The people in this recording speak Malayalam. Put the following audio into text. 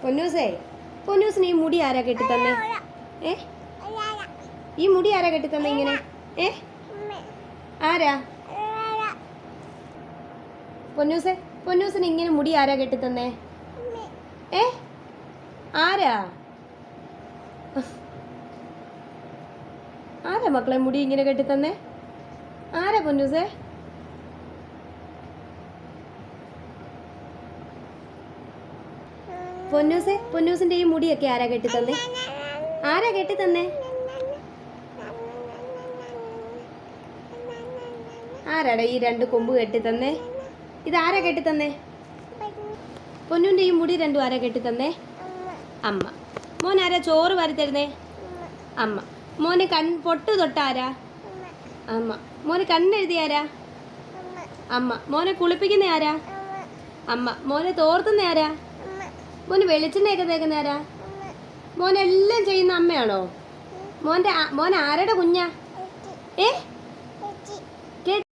പൊന്നൂസേ, പൊന്നൂസിന് ഈ മുടി ആരാ കെട്ടി തന്നെ? ഈ മുടി ആരാ കെട്ടി തന്നെ ഇങ്ങനെ? ആരാ? പൊന്നൂസേ, പൊന്നൂസിന് ഇങ്ങനെ മുടി ആരാ കെട്ടി തന്നെ? ആരാ? ആരാ മക്കളെ മുടി ഇങ്ങനെ കെട്ടി തന്നെ? ആരാ പൊന്നൂസേ? പൊന്നൂസേ, പൊന്നൂസിന്റെ ഈ മുടിയൊക്കെ ആരാ കെട്ടി തന്നെ? ആരാ കെട്ടി തന്നെ? ആരാടാ ഈ രണ്ട് കൊമ്പ് കെട്ടി തന്നെ? ഇതാരാ കെട്ടി തന്നെ? പൊന്നൂന്റെ ഈ മുടി രണ്ടും ആരാ കെട്ടി തന്നെ? അമ്മ. മോൻ ആരാ ചോറ് വാരി തരുന്നേ? അമ്മ. മോന് പൊട്ട് തൊട്ടാരാ? അമ്മ. മോന് കണ്ണെഴുതി ആരാ? അമ്മ. മോനെ കുളിപ്പിക്കുന്ന ആരാ? അമ്മ. മോനെ തോർത്തുന്ന ആരാ? മോന് വെളിച്ചെണ്ണയൊക്കെ തേക്കുന്ന ആരാ? മോനെല്ലാം ചെയ്യുന്ന അമ്മയാണോ? മോൻ ആരുടെ കുഞ്ഞാ?